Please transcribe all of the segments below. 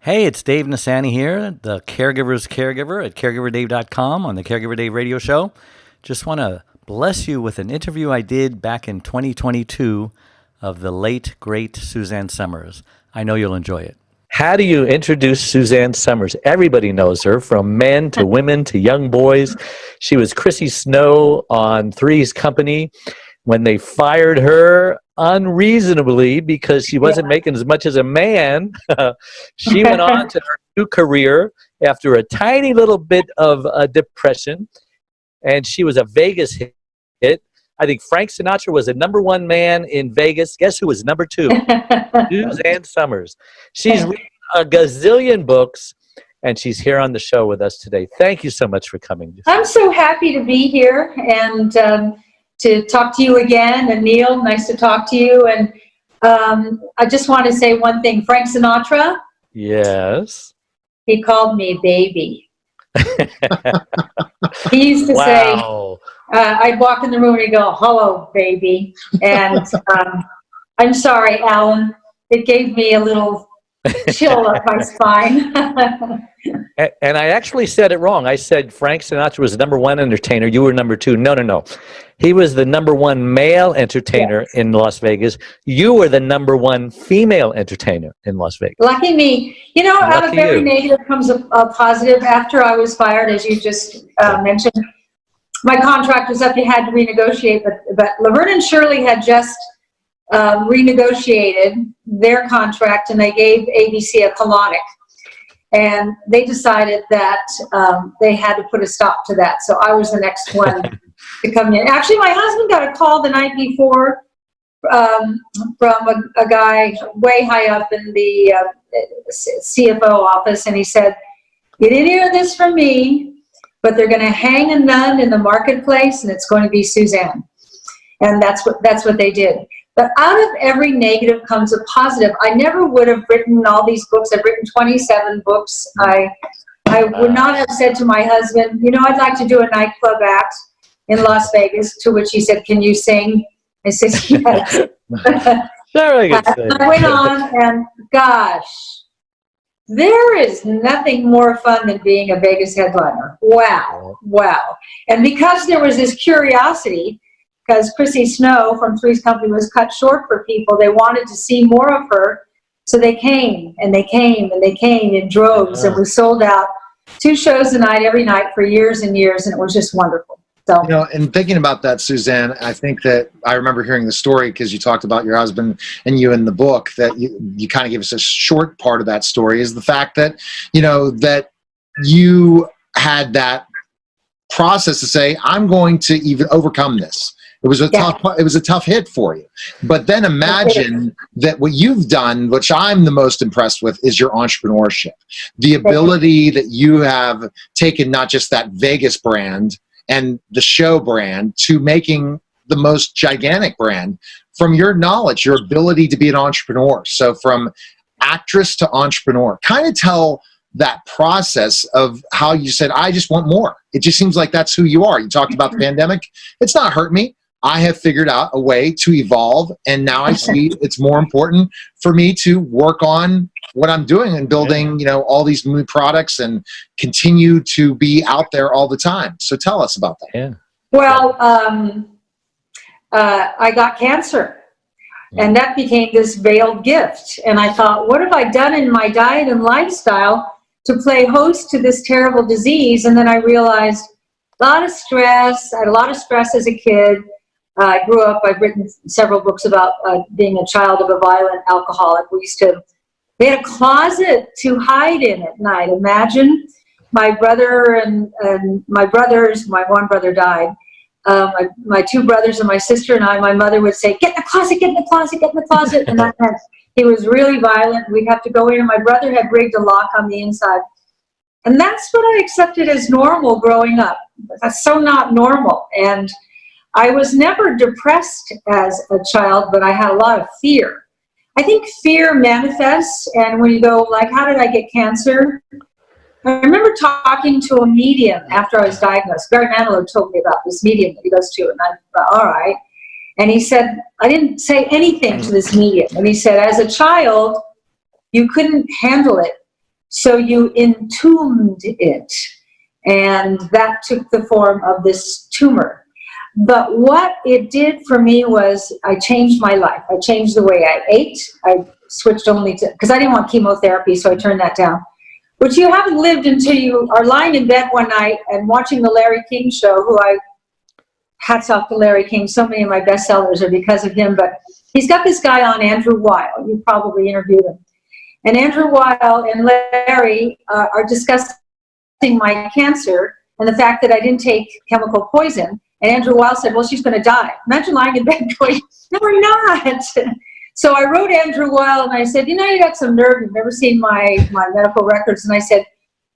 Hey, it's Dave Nasani here, the Caregiver's Caregiver at caregiverdave.com on the Caregiver Dave radio show. Just want to bless you with an interview I did back in 2022 of the late, great Suzanne Somers. I know you'll enjoy it. How do you introduce Suzanne Somers? Everybody knows her, from men to women to young boys. She was Chrissy Snow on Three's Company when they fired her unreasonably because she wasn't making as much as a man. She went on to her new career after a tiny little bit of depression, and she was a Vegas hit. I think Frank Sinatra was the number one man in Vegas. Guess who was number two? Suzanne Somers. She's written a gazillion books, and she's here on the show with us today. Thank you so much for coming. I'm so happy to be here and to talk to you again. And Neil, nice to talk to you. And I just want to say one thing. Frank Sinatra? Yes. He called me baby. He used to say, I'd walk in the room and he'd go, hello, baby. And I'm sorry, Alan. It gave me a little chill up my spine. And I actually said it wrong. I said Frank Sinatra was the number one entertainer. You were number two. No. He was the number one male entertainer in Las Vegas. You were the number one female entertainer in Las Vegas. Lucky me. You know, out of every negative comes a positive. After I was fired, as you just mentioned, my contract was up. You had to renegotiate. But Laverne and Shirley had just renegotiated their contract, and they gave ABC a colonic. And they decided that they had to put a stop to that. So I was the next one to come in. Actually, my husband got a call the night before from a guy way high up in the CFO office. And he said, you didn't hear this from me, but they're going to hang a nun in the marketplace, and it's going to be Suzanne. And that's what they did. But out of every negative comes a positive. I never would have written all these books. I've written 27 books. I would not have said to my husband, you know, I'd like to do a nightclub act in Las Vegas, to which he said, can you sing? I said, yes. Sure, I can sing. I went on, and gosh, there is nothing more fun than being a Vegas headliner. Wow. And because there was this curiosity, because Chrissy Snow from Three's Company was cut short for people. They wanted to see more of her. So they came and they came and they came in droves. And we sold out 2 shows a night every night for years and years. And it was just wonderful. So, you know, and thinking about that, Suzanne, I think that I remember hearing the story because you talked about your husband and you in the book, that you kind of gave us a short part of that story, is the fact that, you know, that you had that process to say, I'm going to even overcome this. It was a tough hit for you. But then imagine that what you've done, which I'm the most impressed with, is your entrepreneurship. The ability that you have taken not just that Vegas brand and the show brand to making the most gigantic brand from your knowledge, your ability to be an entrepreneur. So from actress to entrepreneur, kind of tell that process of how you said, I just want more. It just seems like that's who you are. You talked about the pandemic. It's not hurt me. I have figured out a way to evolve, and now I see it's more important for me to work on what I'm doing and building, you know, all these new products and continue to be out there all the time. So tell us about that. Yeah. Well, I got cancer, and that became this veiled gift. And I thought, what have I done in my diet and lifestyle to play host to this terrible disease? And then I realized a lot of stress. I had a lot of stress as a kid. I grew up, I've written several books about being a child of a violent alcoholic. We had a closet to hide in at night. Imagine my brother and my brothers, my one brother died. My 2 brothers and my sister and I, my mother would say, get in the closet, get in the closet, get in the closet. And that meant he was really violent. We'd have to go in, and my brother had rigged a lock on the inside. And that's what I accepted as normal growing up. That's so not normal. And I was never depressed as a child, but I had a lot of fear. I think fear manifests, and when you go like, how did I get cancer? I remember talking to a medium after I was diagnosed. Barry Manilow told me about this medium that he goes to, and I thought, all right. And he said, I didn't say anything to this medium. And he said, as a child, you couldn't handle it. So you entombed it, and that took the form of this tumor. But what it did for me was I changed my life. I changed the way I ate. I switched only to, because I didn't want chemotherapy, so I turned that down. But you haven't lived until you are lying in bed one night and watching the Larry King show, hats off to Larry King. So many of my bestsellers are because of him, but he's got this guy on, Andrew Weil. You probably interviewed him. And Andrew Weil and Larry are discussing my cancer and the fact that I didn't take chemical poison. And Andrew Weil said, well, she's going to die. Imagine lying in bed going, no, we're not. So I wrote Andrew Weil and I said, you got some nerve. You've never seen my medical records. And I said,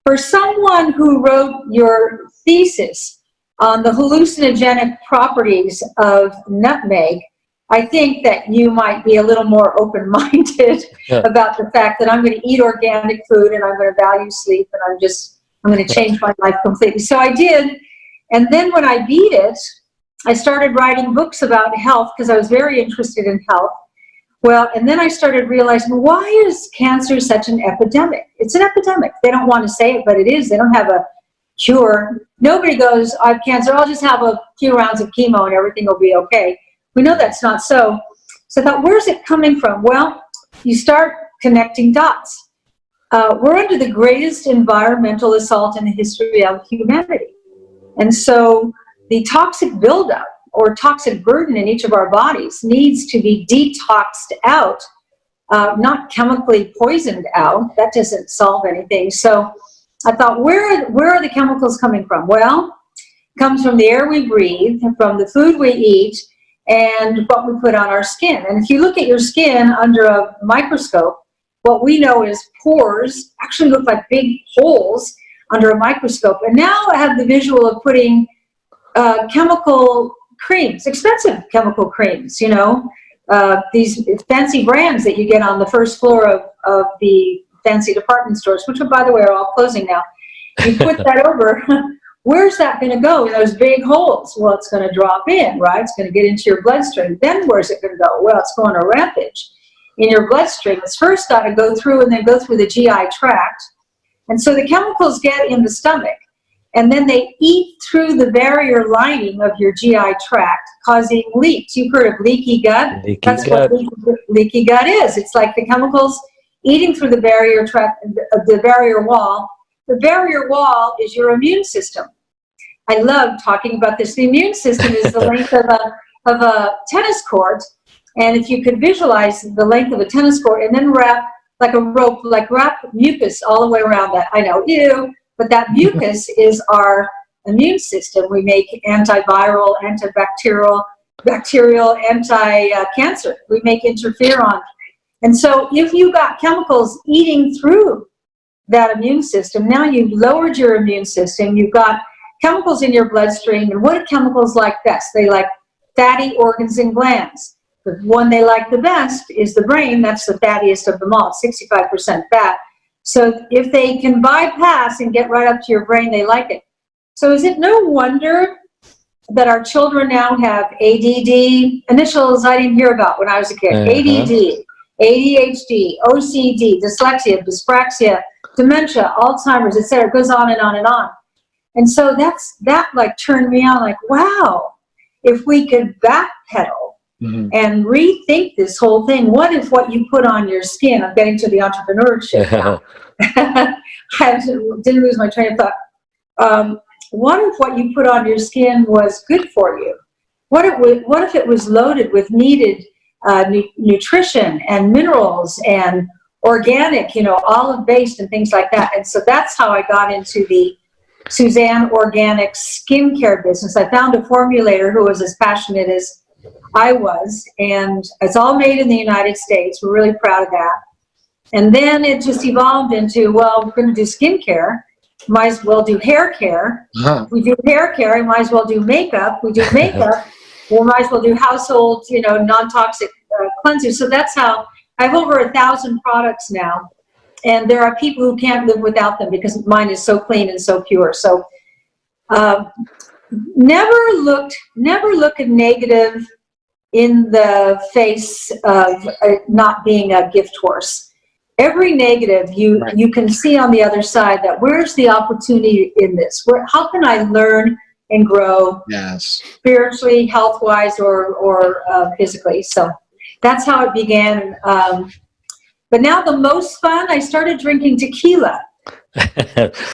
for someone who wrote your thesis on the hallucinogenic properties of nutmeg, I think that you might be a little more open-minded about the fact that I'm going to eat organic food and I'm going to value sleep and I'm going to change my life completely. So I did. And then when I beat it, I started writing books about health because I was very interested in health. Well, and then I started realizing, why is cancer such an epidemic? It's an epidemic. They don't want to say it, but it is. They don't have a cure. Nobody goes, I have cancer, I'll just have a few rounds of chemo and everything will be okay. We know that's not so. So I thought, where's it coming from? Well, you start connecting dots. We're under the greatest environmental assault in the history of humanity. And so the toxic buildup or toxic burden in each of our bodies needs to be detoxed out, not chemically poisoned out. That doesn't solve anything. So I thought, where are the chemicals coming from? Well, it comes from the air we breathe, from the food we eat, and what we put on our skin. And if you look at your skin under a microscope, what we know is pores actually look like big holes under a microscope. And now I have the visual of putting chemical creams, expensive chemical creams, these fancy brands that you get on the first floor of the fancy department stores, which, by the way, are all closing now. You put that over, where's that going to go in those big holes? Well, it's going to drop in, right? It's going to get into your bloodstream. Then where's it going to go? Well, it's going to rampage in your bloodstream. It's first got to go through and then go through the GI tract. And so the chemicals get in the stomach, and then they eat through the barrier lining of your GI tract, causing leaks. You've heard of leaky gut? That's what leaky gut is. It's like the chemicals eating through the barrier tract, the barrier wall. The barrier wall is your immune system. I love talking about this. The immune system is the length of a tennis court, and if you could visualize the length of a tennis court and then wrap like a rope, wrap mucus all the way around that. I know, ew, but that mucus is our immune system. We make antiviral, antibacterial, anti-cancer. We make interferon. And so if you got chemicals eating through that immune system, now you've lowered your immune system. You've got chemicals in your bloodstream. And what do chemicals like best? They like fatty organs and glands. The one they like the best is the brain. That's the fattiest of them all, 65% fat. So if they can bypass and get right up to your brain, they like it. So is it no wonder that our children now have ADD, initials I didn't hear about when I was a kid, ADD, ADHD, OCD, dyslexia, dyspraxia, dementia, Alzheimer's, etc. It goes on and on and on. And so that like turned me on, like, wow, if we could backpedal and rethink this whole thing. What if what you put on your skin, I'm getting to the entrepreneurship now. I didn't lose my train of thought. What if what you put on your skin was good for you? What if it was loaded with needed nutrition and minerals and organic, olive-based and things like that? And so that's how I got into the Suzanne Organic skincare business. I found a formulator who was as passionate as I was, and it's all made in the United States. We're really proud of that. And then it just evolved into, well, we're going to do skincare. Might as well do hair care. We do hair care. We might as well do makeup. We do makeup. We might as well do household, non-toxic cleansers. So that's how I have over 1,000 products now. And there are people who can't live without them because mine is so clean and so pure. So never look a negative in the face of not being a gift horse. every negative you can see on the other side, that where's the opportunity in this? How can I learn and grow spiritually, health-wise, or physically? So that's how it began. But now the most fun, I started drinking tequila.